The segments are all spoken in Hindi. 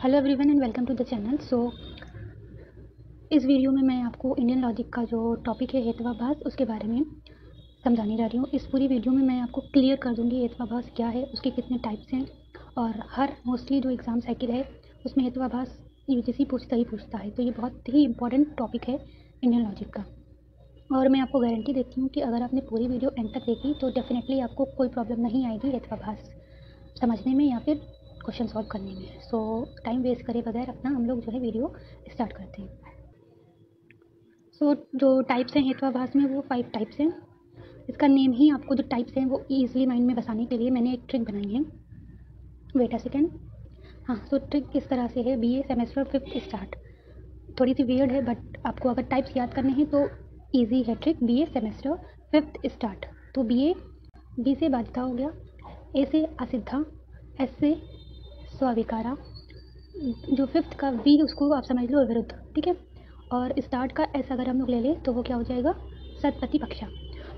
Hello everyone and welcome to the channel. इस वीडियो में मैं आपको इंडियन लॉजिक का जो टॉपिक है हेत्वाभास उसके बारे में समझाने जा रही हूँ। इस पूरी वीडियो में मैं आपको क्लियर कर दूँगी हेत्वाभास क्या है, उसके कितने टाइप्स हैं और हर मोस्टली जो एग्ज़ाम साइकिल है उसमें हेत्वाभास यूजीसी पूछता है। तो ये बहुत ही इंपॉर्टेंट टॉपिक है इंडियन लॉजिक का और मैं आपको गारंटी देती हूँ कि अगर आपने पूरी वीडियो एंड तक देखी तो डेफिनेटली आपको कोई प्रॉब्लम नहीं आएगी हेत्वाभास समझने में या फिर क्वेश्चन सॉल्व करने में। सो टाइम वेस्ट करे बगैर अपना हम लोग जो है वीडियो स्टार्ट करते हैं। जो टाइप्स हैं हेत्वाभास में वो 5 टाइप्स हैं। इसका नेम ही आपको जो टाइप्स हैं वो ईजिली माइंड में बसाने के लिए मैंने एक ट्रिक बनाई है। Wait a second. हाँ, ट्रिक इस तरह से है, बीए सेमेस्टर 5th स्टार्ट। थोड़ी सी वियर्ड है बट आपको अगर टाइप्स याद करने हैं तो ईजी है trick. BA semester 5th start. तो बी से बाधिता हो गया, ए से असिद्धा, एस से स्वीकारा, जो 5th का वी उसको आप समझ लो विरुद्ध, ठीक है। और स्टार्ट का एस अगर हम लोग ले लें तो वो क्या हो जाएगा, सतपति पक्षा।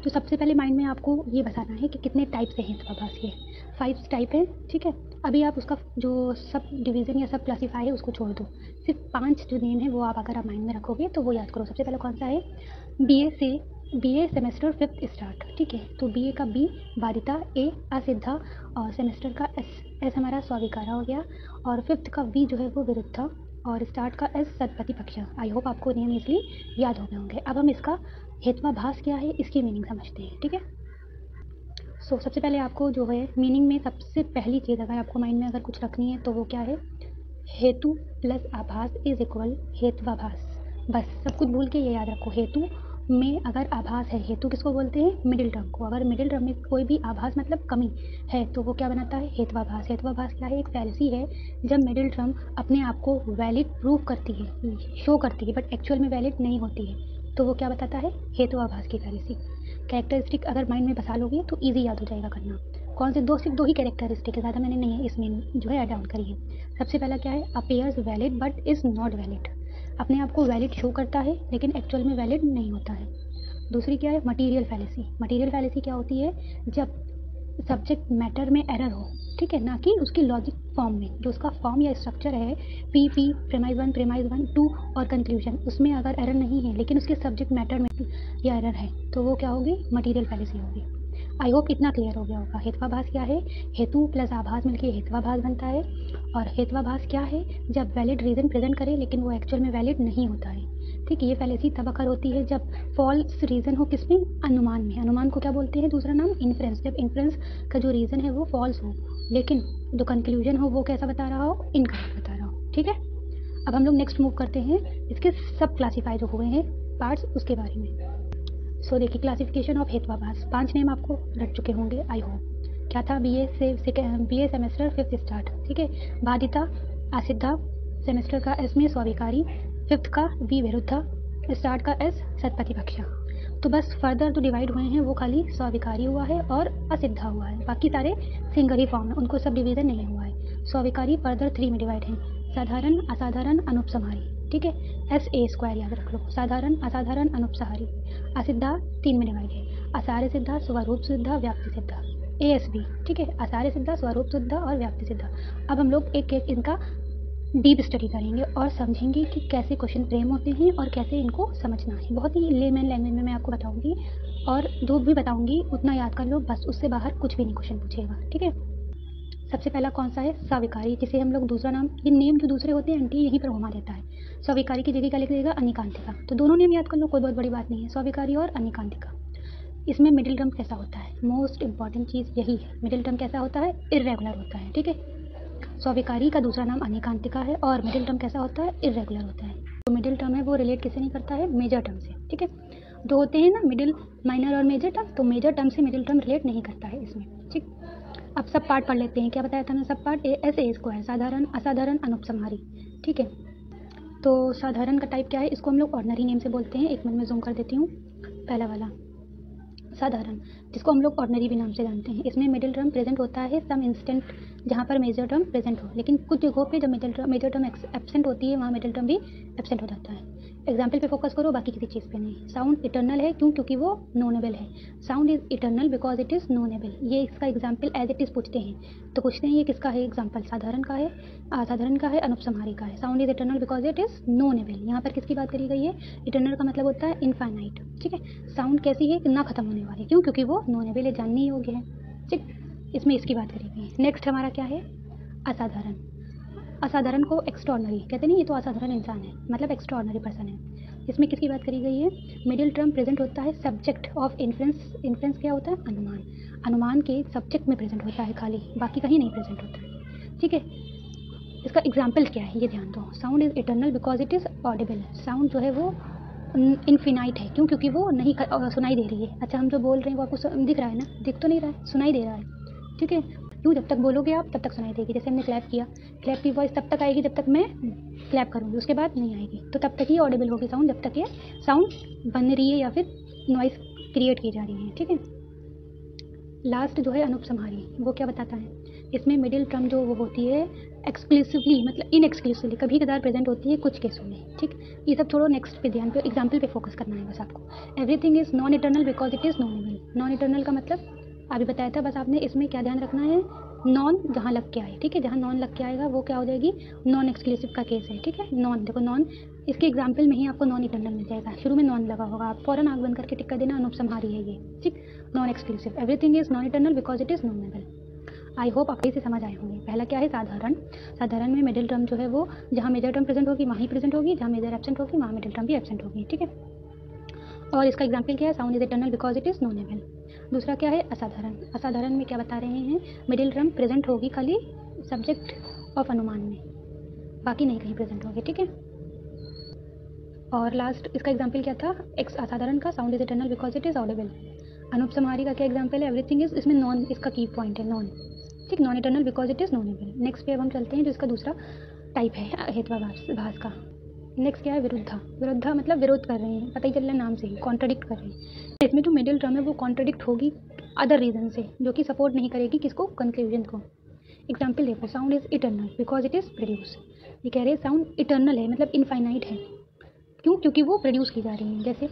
तो सबसे पहले माइंड में आपको ये बताना है कि कितने टाइप्स हैं हेत्वाभास के। 5 टाइप हैं, ठीक है। अभी आप उसका जो सब डिवीज़न या सब क्लासीफाई है उसको छोड़ दो, सिर्फ 5 जो नेम है वो आप अगर आप माइंड में रखोगे तो वो याद करो। सबसे पहले कौन सा है, बीए सेमेस्टर 5th स्टार्ट, ठीक है। तो बीए का बी बाधिता, ए असिद्धा और सेमेस्टर का एस हमारा स्वीकारा हो गया और 5th का वी जो है वो विरुद्धा और स्टार्ट का एस सतपति पक्षा। आई होप आपको नेम इसलिए याद हो गए होंगे। अब हम इसका हेत्वाभास क्या है इसकी मीनिंग समझते हैं, ठीक है। सबसे पहले आपको जो है मीनिंग में सबसे पहली चीज़ अगर आपको माइंड में अगर कुछ रखनी है तो वो क्या है, हेतु प्लस आभास इज इक्वल हेत्वाभास। बस सब कुछ भूल के ये याद रखो, हेतु में अगर आभास है, हेतु किसको बोलते हैं, मिडिल टर्म को। अगर मिडिल टर्म में कोई भी आभास मतलब कमी है तो वो क्या बनाता है, हेत्वाभास। हेत्वाभास क्या है, एक फैलेसी है जब मिडिल टर्म अपने आप को वैलिड प्रूव करती है, शो करती है बट एक्चुअल में वैलिड नहीं होती है, तो वो क्या बताता है, हेत्वाभास की फैलेसी। कैरेक्टरिस्टिक अगर माइंड में बसा लोगे तो ईजी याद हो जाएगा करना। कौन से सिर्फ दो ही कैरेक्टरिस्टिक है, ज़्यादा मैंने नहीं है इसमें जो है ऐड ऑन करी है। सबसे पहला क्या है, appears valid but is not valid. अपने आप को वैलिड शो करता है लेकिन एक्चुअल में वैलिड नहीं होता है। दूसरी क्या है, मटीरियल फैलेसी। मटीरियल फैलेसी क्या होती है, जब सब्जेक्ट मैटर में एरर हो, ठीक है, ना कि उसकी लॉजिक फॉर्म में। जो उसका फॉर्म या स्ट्रक्चर है पी प्रेमाइज 1 2 और कंक्लूजन, उसमें अगर एरर नहीं है लेकिन उसके सब्जेक्ट मैटर में या एरर है तो वो क्या होगी, मटीरियल फैलेसी होगी। आई होप इतना क्लियर हो गया होगा। हेत्वाभास क्या है, हेतु प्लस आभास मिलकर हेत्वाभास बनता है। और हेत्वाभास क्या है, जब वैलिड रीज़न प्रेजेंट करे लेकिन वो एक्चुअल में वैलिड नहीं होता है, ठीक है। ये फैलेसी तब अकर होती है जब फॉल्स रीज़न हो, किसमें, अनुमान में। अनुमान को क्या बोलते हैं, दूसरा नाम इन्फ्रेंस। जब इन्फ्रेंस का जो रीज़न है वो फॉल्स हो लेकिन जो कंक्लूजन हो वो कैसा बता रहा हो, इनकरेक्ट बता रहा हो, ठीक है। अब हम लोग नेक्स्ट मूव करते हैं इसके सब क्लासीफाई जो हुए हैं पार्ट्स उसके बारे में। देखिए, क्लासिफिकेशन ऑफ हेत्वाभास, 5 नेम आपको रट चुके होंगे आई होप। क्या था, बीए सेमेस्टर 5th स्टार्ट, ठीक है। बाधिता, असिद्धा, सेमेस्टर का एस में स्वीकारी, 5th का वी विरुद्धा, स्टार्ट का एस सतपति पक्षा। तो बस फर्दर जो डिवाइड हुए हैं वो खाली स्वीकारी हुआ है और असिद्धा हुआ है, बाकी सारे सिंगल ही फॉर्म है, उनको सब डिवीजन नहीं हुआ है। स्वीकारी फर्दर 3 में डिवाइड है, साधारण, असाधारण, अनुपसंहारी, ठीक है। SA² याद रख लो, साधारण, असाधारण, अनुपसंहारी। असिद्धा 3 में डिवाइड है, असार्य सिद्धा, स्वरूप सिद्धा, व्याप्ति सिद्धा। ASB, ठीक है, असार्य सिद्धा, स्वरूप सिद्धा और व्याप्ति सिद्धा। अब हम लोग एक एक इनका डीप स्टडी करेंगे और समझेंगे कि कैसे क्वेश्चन फ्रेम होते हैं और कैसे इनको समझना है। बहुत ही लेमैन लैंग्वेज में मैं आपको बताऊंगी और जो भी बताऊंगी उतना याद कर लो, बस उससे बाहर कुछ भी नहीं क्वेश्चन पूछेगा, ठीक है। सबसे पहला कौन सा है, स्वीकारी, जिसे हम लोग दूसरा नाम, ये नेम जो दूसरे होते हैं एंटी यहीं पर घुमा देता है। स्वीकारी की जगह क्या लिख देगा, अनिकांतिका। तो दोनों नेम याद कर लो, कोई बहुत बड़ी बात नहीं है, स्वीकारी और अनिकांतिका। इसमें मिडिल टर्म कैसा होता है, मोस्ट इंपॉर्टेंट चीज़ यही है, मिडिल टर्म कैसा होता है, इर्रेगुलर होता है, ठीक है। स्वीकारी का दूसरा नाम अनिकांतिका है और मिडिल टर्म कैसा होता है, इर्रेगुलर होता है। जो मिडिल टर्म है वो रिलेट किससे नहीं करता है, मेजर टर्म से, ठीक है। दो होते हैं ना, मिडिल, माइनर और मेजर टर्म, तो मेजर टर्म से मिडिल टर्म रिलेट नहीं करता है इसमें, ठीक। अब सब पार्ट पढ़ लेते हैं, क्या बताया था मैं, सब पार्ट। SA², साधारण, असाधारण, अनुपसंहारी, ठीक है। तो साधारण का टाइप क्या है, इसको हम लोग ऑर्डिनरी नेम से बोलते हैं। एक मिनट में जूम कर देती हूँ, पहला वाला साधारण, जिसको हम लोग ऑर्डिनरी भी नाम से जानते हैं। इसमें मिडिल टर्म प्रेजेंट होता है सम इंस्टेंट जहाँ पर मेजर टर्म प्रेजेंट हो, लेकिन कुछ जगहों पे जब मेजर टर्म एब्सेंट होती है वहाँ मिडिल टर्म भी एब्सेंट हो जाता है। एग्जाम्पल पे फोकस करो, बाकी किसी चीज़ पे नहीं। साउंड इटर्नल है क्यों? क्योंकि वो नोनेबल है। Sound is eternal because it is knowable. ये इसका एग्जाम्पल एज इट इज़ पूछते हैं तो पूछते हैं ये किसका है एग्जाम्पल, साधारण का है, असाधारण का है, अनुपसंहारी का है। Sound is eternal because it is knowable. यहाँ पर किसकी बात करी गई है? इटर्नल का मतलब होता है इनफाइनाइट, ठीक है। साउंड कैसी है? ना खत्म होने वाली, क्यों? क्योंकि वो नोनेबल है, जानने योग्य है, ठीक। इसमें इसकी बात करी गई है। नेक्स्ट हमारा क्या है? असाधारण। असाधारण को एक्स्ट्रॉर्डनरी कहते नहीं, ये तो असाधारण इंसान है, मतलब एक्स्ट्रॉर्डनरी पर्सन है। इसमें किसकी बात करी गई है? मिडिल टर्म प्रेजेंट होता है सब्जेक्ट ऑफ इन्फ्रेंस। इन्फ्रेंस क्या होता है? अनुमान। अनुमान के सब्जेक्ट में प्रेजेंट होता है खाली, बाकी कहीं नहीं प्रेजेंट होता है, ठीक है। इसका एग्जाम्पल क्या है ये ध्यान दो। Sound is eternal because it is Audible. Sound जो है वो इनफिनाइट है, क्यों? क्योंकि वो नहीं सुनाई दे रही है। अच्छा, हम जो बोल रहे हैं वो आपको दिख रहा है ना? दिख तो नहीं रहा है, सुनाई दे रहा है, ठीक है। क्यों? जब तक बोलोगे आप तब तक सुनाई देगी। जैसे हमने क्लैप किया, क्लैप की वॉइस तब तक आएगी जब तक मैं क्लैप करूँगी, उसके बाद नहीं आएगी। तो तब तक ही ऑडिबल होगी साउंड, जब तक ये साउंड बन रही है या फिर नॉइस क्रिएट की जा रही है, ठीक है। लास्ट जो है अनुपसंहारी, वो क्या बताता है? इसमें मिडिल टर्म जो वो होती है एक्सक्लूसिवली, मतलब इनएक्सक्लूसिवली, कभी कदार प्रेजेंट होती है कुछ केसों में, ठीक। ये सब छोड़ो, नेक्स्ट पे ध्यान पे एग्जाम्पल पे फोकस करना है बस आपको। Everything is non eternal because it is knowable. Non eternal का मतलब अभी बताया था, बस आपने इसमें क्या ध्यान रखना है? नॉन जहाँ लग के आए, ठीक है। जहाँ नॉन लग के आएगा वो क्या हो जाएगी? नॉन एक्सक्लूसिव का केस है, ठीक है। नॉन देखो, नॉन इसके एग्जाम्पल में ही आपको नॉन इटर्नल मिल जाएगा। शुरू में नॉन लगा होगा, आप फौरन आँख बंद करके टिक कर देना अनुपसंहारी है ये, ठीक। Non exclusive. Everything is non eternal because it is knowable. I hope आप इसे समझ आए होंगे। पहला क्या है? साधारण। साधारण में मिडिल टर्म जो है वो जहाँ मेजर टर्म प्रेजेंट होगी वहाँ ही प्रेजेंट होगी, जहाँ मेजर एब्सेंट होगी वहाँ मिडिल टर्म भी एब्सेंट होगी, ठीक है। और इसका एग्जाम्पल क्या है? Sound is eternal because it is knowable. दूसरा क्या है? असाधारण। असाधारण में क्या बता रहे हैं? मिडिल टर्म प्रेजेंट होगी खाली सब्जेक्ट ऑफ अनुमान में, बाकी नहीं कहीं प्रेजेंट होगी, ठीक है। और लास्ट इसका एग्जाम्पल क्या था? एक्स असाधारण का sound is eternal because it is audible. अनुपसंहारी का क्या एग्जाम्पल है? एवरीथिंग इज, इसमें नॉन इसका की पॉइंट है, नॉन, ठीक। Non eternal because it is knowable. Next पे अब हम चलते हैं जो इसका दूसरा टाइप है हेतुवाभास का। नेक्स्ट क्या है? विरुद्धा। विरुद्धा मतलब विरोध कर रहे हैं, पता ही चल रहा है नाम से ही, कॉन्ट्रडिक्ट कर रहे हैं। इसमें जो मिडिल टर्म है वो कॉन्ट्रडिक्ट होगी अदर रीजन से, जो कि सपोर्ट नहीं करेगी किसको? कंक्लूजन को। एग्जाम्पल देखो, sound is eternal because it is produce. ये कह रहे हैं साउंड इटर्नल है, मतलब इनफाइनाइट है, क्यों? क्योंकि वो प्रोड्यूस की जा रही है। जैसे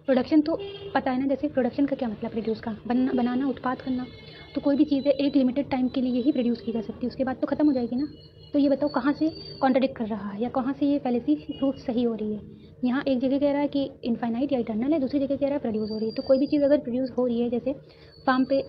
प्रोडक्शन तो पता है ना, जैसे प्रोडक्शन का क्या मतलब? प्रोड्यूस का बनाना, उत्पाद करना। तो कोई भी चीज़ है एक लिमिटेड टाइम के लिए ही प्रोड्यूस की जा सकती है, उसके बाद तो ख़त्म हो जाएगी ना। तो ये बताओ कहाँ से कॉन्ट्रडिक्ट कर रहा है, या कहाँ से ये फैलेसी प्रूफ सही हो रही है? यहाँ एक जगह कह रहा है कि इनफाइनाइट या इटर्नल है, दूसरी जगह कह रहा है प्रोड्यूस हो रही है। तो कोई भी चीज़ अगर प्रोड्यूस हो रही है, जैसे फार्म पे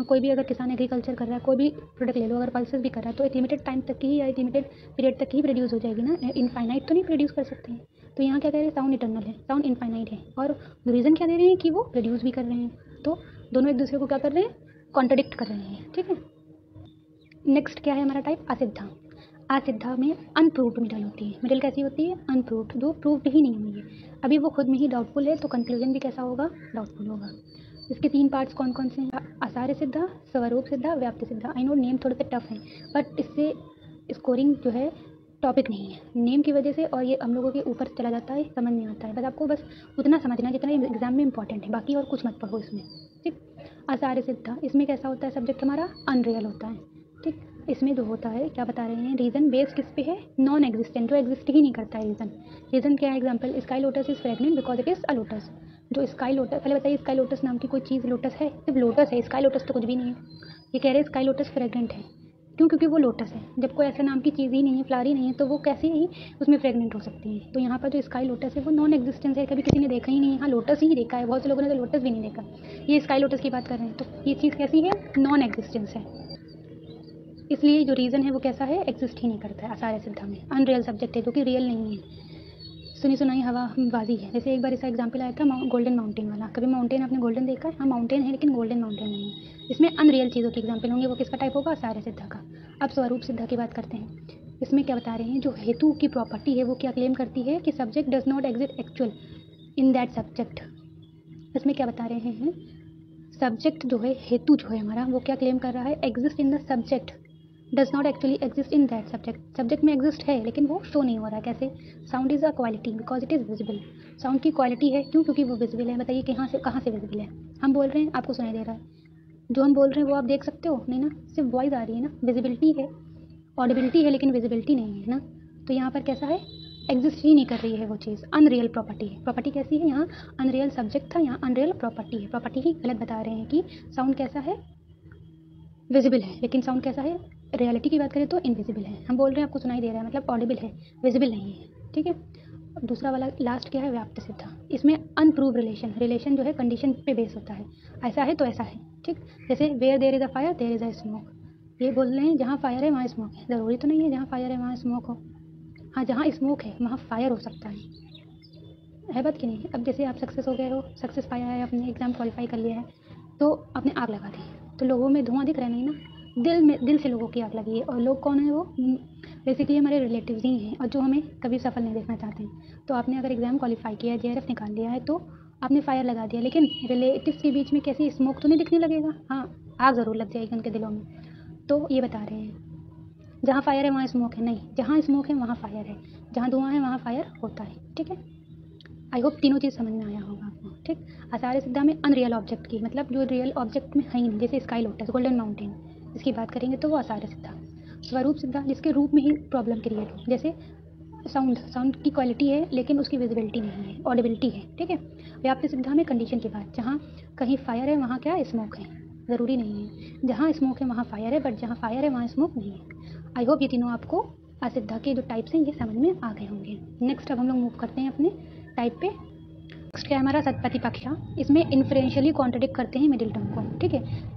कोई भी अगर किसान एग्रीकल्चर कर रहा है, कोई भी प्रोडक्ट ले लो, अगर पल्सेस भी कर रहा है, तो एक लिमिटेड टाइम तक ही या एक लिमिटेड पीरियड तक ही प्रोड्यूस हो जाएगी ना, इनफाइनाइट तो नहीं प्रोड्यूस कर सकते हैं। तो यहाँ क्या कह रहे हैं? साउंड इटर्नल है, साउंड इनफाइनाइट है, और रीज़न क्या दे रहे हैं? कि वो प्रोड्यूस भी कर रहे हैं। तो दोनों एक दूसरे को क्या कर रहे हैं? कॉन्ट्रडिक्ट कर रहे हैं, ठीक है। नेक्स्ट क्या है हमारा टाइप? असिद्धा। असिद्धा में अनप्रूव्ड मिडल होती है। मिडल कैसी होती है? अनप्रूव्ड, जो प्रूव्ड ही नहीं हुई है। अभी वो खुद में ही डाउटफुल है, तो कंक्लूजन भी कैसा होगा? डाउटफुल होगा। इसके 3 पार्ट्स कौन कौन से हैं? आसार्य सिद्धा, स्वरूप सिद्धा, व्याप्ति सिद्धा। आई नो नेम थोड़े से टफ हैं, बट इससे स्कोरिंग जो है टॉपिक नहीं है नेम की वजह से, और ये हम लोगों के ऊपर चला जाता है, समझ नहीं आता है। बस आपको बस उतना समझना है जितना एग्जाम में इंपॉर्टेंट है, बाकी और कुछ मत पढ़ो इसमें, ठीक। आसार्य सिद्धा, इसमें कैसा होता है? सब्जेक्ट हमारा अनरियल होता है, ठीक। इसमें जो होता है क्या बता रहे हैं? रीज़न बेस किस पे है? नॉन एग्जिस्टेंट, जो एग्जिस्ट ही नहीं करता है रीज़न। रीज़न क्या है? Example, sky lotus is fragrant because it is a lotus. जो स्काई लोटस, पहले बताइए स्काई लोटस नाम की कोई चीज़ लोटस है? सिर्फ लोटस है, स्काई लोटस तो कुछ भी नहीं है। ये कह रहे हैं स्काई लोटस फ्रेगनेंट है, क्यों? क्योंकि वो लोटस है। जब कोई ऐसा नाम की चीज़ ही नहीं है, फ्लावर ही नहीं है, तो वो कैसे ही उसमें फ्रेगनेंट हो सकती है? तो यहाँ पर जो स्काई लोटस है वो नॉन एग्जिस्टेंस है, कभी किसी ने देखा ही नहीं है। हाँ, लोटस ही देखा है, बहुत से लोगों ने तो लोटस भी नहीं देखा, ये स्काई लोटस की बात कर रहे हैं। तो ये चीज़ कैसी है? नॉन एग्जिस्टेंस है, इसलिए जो रीज़न है वो कैसा है? एग्जिस्ट ही नहीं करता है। आसार्य सिद्धा में अनरियल सब्जेक्ट है, जो कि रियल नहीं है, सुनी सुनाई हवाबाजी है। जैसे एक बार इसका एग्जाम्पल आया था गोल्डन माउंटेन वाला। कभी माउंटेन आपने गोल्डन देखा है? हाँ, माउंटेन है लेकिन गोल्डन माउंटेन नहीं है। इसमें अनरियल चीज़ों के एग्जाम्पल होंगे, वो किसका टाइप होगा? आसार्य सिद्धा का। अब स्वरूप सिद्धा की बात करते हैं। इसमें क्या बता रहे हैं? जो हेतु की प्रॉपर्टी है वो क्या क्लेम करती है? कि subject does not exist actual in that subject. इसमें क्या बता रहे हैं? सब्जेक्ट जो है, हेतु जो है हमारा, वो क्या क्लेम कर रहा है? Exist in the subject, does not actually exist in that subject. Subject में एग्जिस्ट है लेकिन वो शो नहीं हो रहा है। कैसे? Sound is a quality because it is visible. Sound की क्वालिटी है, क्यों? क्योंकि वो विजिबल है। बताइए कहाँ से विजिबल है? हम बोल रहे हैं, आपको सुनाई दे रहा है, जो हम बोल रहे हैं वो आप देख सकते हो नहीं ना, सिर्फ वॉइस आ रही है ना। विजिबिलिटी है, ऑडिबिलिटी है, लेकिन विजिबिलिटी नहीं है ना। तो यहाँ पर कैसा है? एग्जिस्ट ही नहीं कर रही है वो चीज़, अनरियल प्रॉपर्टी है। प्रॉपर्टी कैसी है, यहाँ अनरियल सब्जेक्ट था, यहाँ अनरियल प्रॉपर्टी है। प्रॉपर्टी ही गलत बता रहे हैं कि साउंड कैसा है, विजिबल है, लेकिन साउंड कैसा है, रियलिटी की बात करें तो इनविजिबल है। हम बोल रहे हैं आपको सुनाई दे रहा है, मतलब ऑडिबल है, विजिबल नहीं है, ठीक है। दूसरा वाला लास्ट क्या है, व्याप्त सिद्धा। इसमें अनप्रूव रिलेशन जो है कंडीशन पे बेस होता है, ऐसा है तो ऐसा है, ठीक। जैसे where there is a fire there is a smoke, ये बोल रहे हैं जहाँ फायर है वहाँ स्मोक है, ज़रूरी तो नहीं है जहाँ फायर है वहाँ स्मोक हो। हाँ, जहाँ स्मोक है वहाँ फायर हो सकता है बात कि नहीं। अब जैसे आप सक्सेस हो गए हो, सक्सेस पाया है, अपने एग्ज़ाम क्वालिफाई कर लिया है, तो आपने आग लगा दी, तो लोगों में धुआं दिख रहा है नहीं ना, दिल से लोगों की आग लगी है। और लोग कौन है वो, बेसिकली हमारे रिलेटिव्स ही हैं, और जो हमें कभी सफल नहीं देखना चाहते हैं। तो आपने अगर एग्ज़ाम क्वालिफाई किया है, JRF निकाल लिया है, तो आपने फायर लगा दिया, लेकिन रिलेटिव्स के बीच में कैसी स्मोक तो नहीं दिखने लगेगा, हाँ आग ज़रूर लग जाएगी उनके दिलों में। तो ये बता रहे हैं जहाँ फायर है वहाँ स्मोक है, नहीं, जहाँ स्मोक है वहाँ फायर है, जहाँ धुआं है वहाँ फायर होता है, ठीक है। आई होप तीनों चीज़ समझ में आया होगा आपको, ठीक। आचार्य सिद्धा में अनरियल ऑब्जेक्ट की, मतलब जो रियल ऑब्जेक्ट में है ही नहीं, जैसे स्काई लोटस, गोल्डन माउंटेन, इसकी बात करेंगे तो वो आचार्य सिद्धा। स्वरूप सिद्धा, जिसके रूप में ही प्रॉब्लम क्रिएट हो, जैसे साउंड की क्वालिटी है लेकिन उसकी विजिबिलिटी नहीं है, ऑडिबिलिटी है, ठीक है। व्याप्ति सिद्धा में कंडीशन की बात, जहाँ कहीं फायर है वहाँ क्या स्मोक है, ज़रूरी नहीं है जहाँ स्मोक है वहाँ फायर है, बट जहाँ फायर है वहाँ स्मोक नहीं है। आई होप ये तीनों आपको असिद्धा के जो टाइप्स हैं ये समझ में आ गए होंगे। नेक्स्ट अब हम लोग मूव करते हैं अपने टाइप पे। नेक्स्ट क्या है हमारा सतपति पक्षा, इसमें इन्फ्रेंशियली कॉन्ट्रडिक्ट करते हैं मिडिल टर्म को, ठीक है।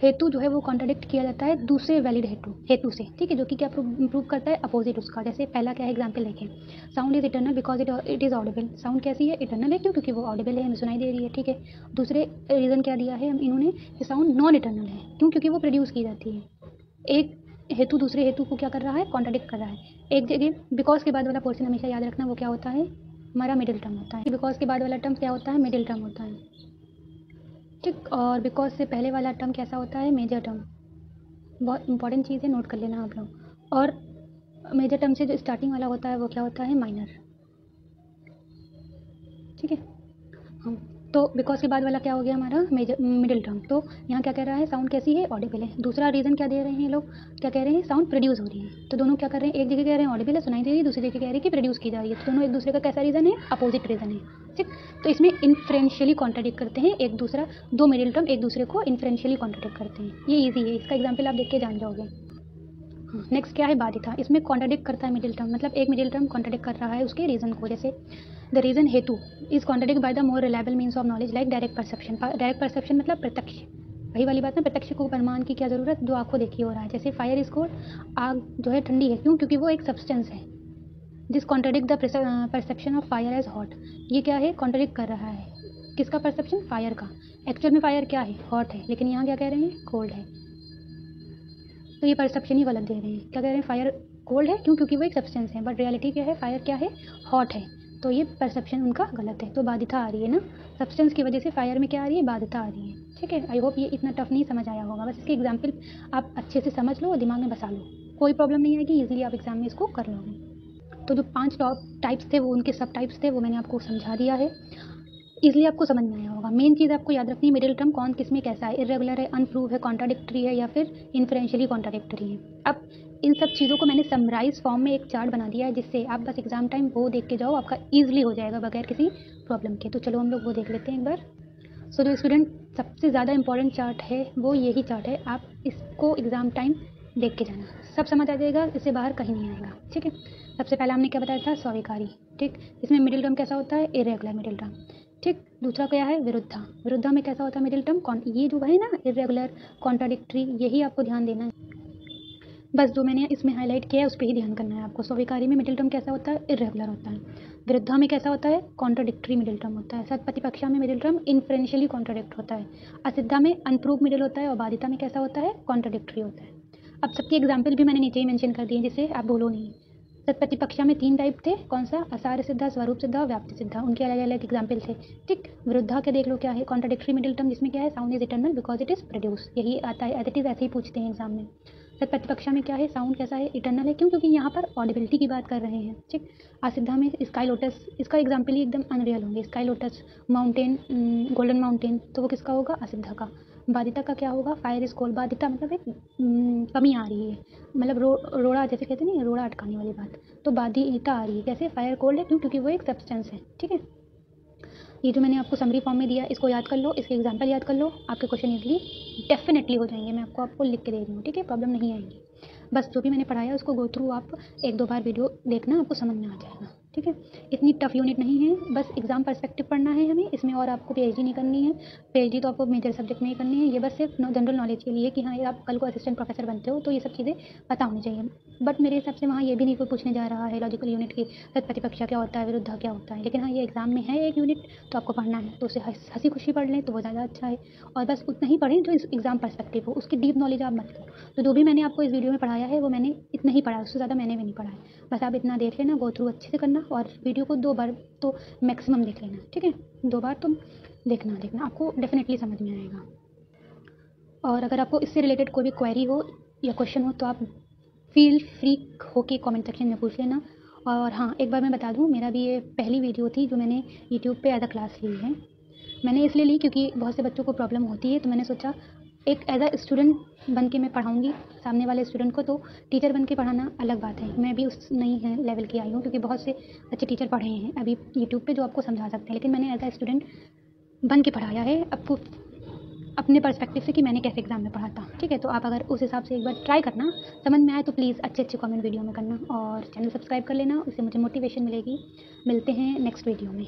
हेतु जो है वो कॉन्ट्रडिक्ट किया जाता है दूसरे वैलिड हेतु से, ठीक है, जो कि क्या प्रूव करता है, अपोजिट उसका। जैसे पहला क्या है एग्जाम्पल देखें, sound is eternal because it is Audible. Sound कैसी है, इटर्नल है, क्यों, क्योंकि वो ऑडिबल है, हमें सुनाई दे रही है, ठीक है। दूसरे रीज़न क्या दिया है इन्होंने कि साउंड नॉन इटर्नल है, क्यों, क्योंकि वो प्रोड्यूस की जाती है। एक हेतु दूसरे हेतु को क्या कर रहा है, कॉन्ट्रडिक्ट कर रहा है। एक जगह बिकॉज के बाद वाला पोर्शन हमेशा याद रखना, वो क्या होता है, हमारा मिडिल टर्म होता है। बिकॉज के बाद वाला टर्म क्या होता है, मिडिल टर्म होता है, ठीक। और बिकॉज से पहले वाला टर्म कैसा होता है, मेजर टर्म। बहुत इंपॉर्टेंट चीज़ है, नोट कर लेना आप लोग। और मेजर टर्म से जो स्टार्टिंग वाला होता है वो क्या होता है, माइनर, ठीक है। हम तो बिकॉज के बाद वाला क्या हो गया हमारा मिडिल टर्म। तो यहाँ क्या कह रहा है, साउंड कैसी है, ऑडिबल है। दूसरा रीज़न क्या दे रहे हैं लोग, क्या कह रहे हैं, साउंड प्रोड्यूस हो रही है। तो दोनों क्या कर रहे हैं, एक जगह कह रहे हैं ऑडिबल है, सुनाई दे रही है, दूसरी जगह कह रहे हैं कि प्रोड्यूस की जा रही है। तो दोनों एक दूसरे का कैसा रीज़न है, अपोजिट रीज़न है, ठीक। तो इसमें इन्फ्रेंशियली कॉन्ट्रडिक्ट करते हैं एक दूसरा, दो मिडिल टर्म एक दूसरे को इन्फ्रेंशियली कॉन्ट्रडिक्ट करते हैं। ये ईजी है, इसका एग्जाम्पल आप देख के जान जाओगे। नेक्स्ट क्या है, बाधिता। इसमें कॉन्ट्रडिक्ट करता है मिडिल टर्म, मतलब एक मिडिल टर्म कॉन्ट्रडिक्ट कर रहा है उसके रीज़न को। जैसे द रीज़न हेतु is contradict by the more reliable means of knowledge like direct perception. Direct perception मतलब प्रत्यक्ष, वही वाली बात ना, प्रत्यक्ष को प्रमाण की क्या ज़रूरत, जो आंखों देखी हो रहा है। जैसे फायर इज कोल्ड, आग जो है ठंडी है, क्यों, क्योंकि वो एक सब्सटेंस है। This contradict the perception of fire as hot, ये क्या है, कॉन्ट्रडिक्ट कर रहा है किसका परसेप्शन, फायर का। एक्चुअल में फायर क्या है, हॉट है, लेकिन यहाँ क्या कह रहे हैं, कोल्ड है। तो ये परसेप्शन ही गलत दे रहे हैं। क्या कह रहे हैं, फायर कोल्ड है, क्यों, क्योंकि वो एक सब्सटेंस है, बट रियलिटी क्या है, फायर क्या है, हॉट है। तो ये परसेप्शन उनका गलत है। तो बाधिता आ रही है ना, सब्सटेंस की वजह से फायर में क्या आ रही है, बाधिता आ रही है, ठीक है। आई होप ये इतना टफ नहीं समझ आया होगा, बस इसके एग्जाम्पल आप अच्छे से समझ लो और दिमाग में बसा लो, कोई प्रॉब्लम नहीं आएगी, ईजिली आप एग्जाम में इसको कर लोगे। तो जो 5 टॉप टाइप्स थे वो उनके सब टाइप्स थे, वो मैंने आपको समझा दिया है, ईजिली आपको समझ में आया होगा। मेन चीज़ आपको याद रखनी है, मिडिल टर्म कौन किस में कैसा है, इरेगुलर है, अनप्रूव है, कॉन्ट्राडिक्टरी है, या फिर इन्फ्रेंशियली कॉन्ट्राडिक्टरी है। अब इन सब चीज़ों को मैंने समराइज फॉर्म में एक चार्ट बना दिया है, जिससे आप बस एग्जाम टाइम वो देख के जाओ, आपका ईजिली हो जाएगा बगैर किसी प्रॉब्लम के। तो चलो हम लोग वो देख लेते हैं एक बार। सो जो स्टूडेंट सबसे ज़्यादा इंपॉर्टेंट चार्ट है वो यही चार्ट है, आप इसको एग्ज़ाम टाइम देख के जाना, सब समझ आ जाएगा, इससे बाहर कहीं नहीं आएगा, ठीक है। सबसे पहले हमने क्या बताया था, स्वीकारी, ठीक। इसमें मिडिल टर्म कैसा होता है, इरेगुलर मिडिल टर्म, ठीक। दूसरा क्या है, विरुद्धा। विरुद्धा में कैसा होता है मिडिल टर्म, ये जो है ना, इरेगुलर, कॉन्ट्राडिक्टरी, यही आपको ध्यान देना है। बस जो मैंने इसमें हाईलाइट किया है उस पर ही ध्यान करना है आपको। स्वीकारी में मिडिल टर्म कैसा होता है, इरेगुलर होता है। विरुद्धा में कैसा होता है, कॉन्ट्राडिक्टरी मिडिल टर्म होता है। सतपतिपक्षा में मिडिल टर्म इन्फ्रेंशियली कॉन्ट्राडिक्ट होता है। असिद्धा में अनप्रूव मिडिल होता है, और बाधिता में कैसा होता है, कॉन्ट्राडिक्टरी होता है। अब सबके एग्जाम्पल भी मैंने नीचे ही मेंशन कर दिए, जिससे आप भूलो नहीं। सतपतिपक्षा में 3 टाइप थे, कौन सा, आसार्य सिद्धा, स्वरूप सिद्धा, व्याप्ति सिद्धा, उनके अलग अलग एग्जाम्पल थे, ठीक। विरुद्धा के देख लो क्या है, कॉन्ट्राडिक्टरी मिडिल टर्म, जिसमें क्या है, sound is eternal because it is produce, यही आता है, एज इट इज ऐसे ही पूछते हैं एग्जाम में। सतपतिपक्षा में क्या है, साउंड कैसा है, इटर्नल है, क्यों, क्योंकि यहाँ पर ऑडिबिलिटी की बात कर रहे हैं, ठीक। असिद्धा में स्काई लोटस, इसका एग्जाम्पल ही एकदम अनरियल होंगे, sky lotus, mountain, golden mountain, तो वो किसका होगा, असिद्धा का। बाधिता का क्या होगा, फायर इज कोल्ड। बाधिता मतलब एक कमी आ रही है, मतलब रोड़ा जैसे कहते हैं ना, रोड़ा अटकाने वाली बात, तो बाधिता आ रही है। कैसे, फायर कोल्ड है, क्यों, क्योंकि वो एक सब्सटेंस है। ठीक है, ये जो मैंने आपको समरी फॉर्म में दिया, इसको याद कर लो, इसके एग्जाम्पल याद कर लो, आपके क्वेश्चन इजली डेफिनेटली हो जाएंगे। मैं आपको लिख के दे रही हूँ, ठीक है, प्रॉब्लम नहीं आएंगी। बस जो भी मैंने पढ़ाया उसको गो थ्रू आप 1-2 बार वीडियो देखना, आपको समझ में आ जाएगा। ठीक है, इतनी टफ यूनिट नहीं है, बस एग्जाम पर्सपेक्टिव पढ़ना है हमें इसमें, और आपको पीएचडी नहीं करनी है। पीएचडी तो आपको मेजर सब्जेक्ट में ही करनी है, ये बस सिर्फ जनरल नॉलेज के लिए कि हाँ आप कल को असिस्टेंट प्रोफेसर बनते हो तो ये सब चीज़ें पता होनी चाहिए। बट मेरे हिसाब से वहाँ ये भी नहीं कोई पूछने जा रहा है लॉजिकल यूनिट की प्रतिपक्षा क्या होता है, विरुद्धा क्या होता है, लेकिन हाँ ये एग्जाम में है एक यूनिट तो आपको पढ़ना है, तो उसे हंसी खुशी पढ़ लें तो वो ज़्यादा अच्छा है। और बस उतना ही पढ़ें जो इस एग्जाम पर्सपेक्टिव हो, उसकी डीप नॉलेज आप मत लो। तो जो भी मैंने आपको इस वीडियो में पढ़ाया है वो मैंने इतना ही पढ़ा है, उससे ज़्यादा मैंने भी नहीं पढ़ा है। बस आप इतना देख लेना, गो थ्रू अच्छे से करना, और वीडियो को 2 बार तो मैक्सिमम देख लेना। ठीक है, 2 बार तुम देखना आपको डेफिनेटली समझ में आएगा। और अगर आपको इससे रिलेटेड कोई भी क्वेरी हो या क्वेश्चन हो तो आप फील फ्री होके कमेंट सेक्शन में पूछ लेना। और हाँ, एक बार मैं बता दूँ, मेरा भी ये पहली वीडियो थी जो मैंने यूट्यूब पे एज अ क्लास ली है। मैंने इसलिए ली क्योंकि बहुत से बच्चों को प्रॉब्लम होती है, तो मैंने सोचा एक एज अ स्टूडेंट बन के मैं पढ़ाऊँगी सामने वाले स्टूडेंट को, तो टीचर बन के पढ़ाना अलग बात है। मैं भी उस नई है लेवल की आई हूँ, क्योंकि बहुत से अच्छे टीचर पढ़े हैं अभी यूट्यूब पे जो आपको समझा सकते हैं, लेकिन मैंने एज अ स्टूडेंट बन के पढ़ाया है आपको अपने पर्सपेक्टिव से कि मैंने कैसे एग्जाम में पढ़ा था। ठीक है, तो आप अगर उस हिसाब से एक बार ट्राई करना, समझ में आए तो प्लीज़ अच्छे कमेंट वीडियो में करना, और चैनल सब्सक्राइब कर लेना, उससे मुझे मोटिवेशन मिलेगी। मिलते हैं नेक्स्ट वीडियो में।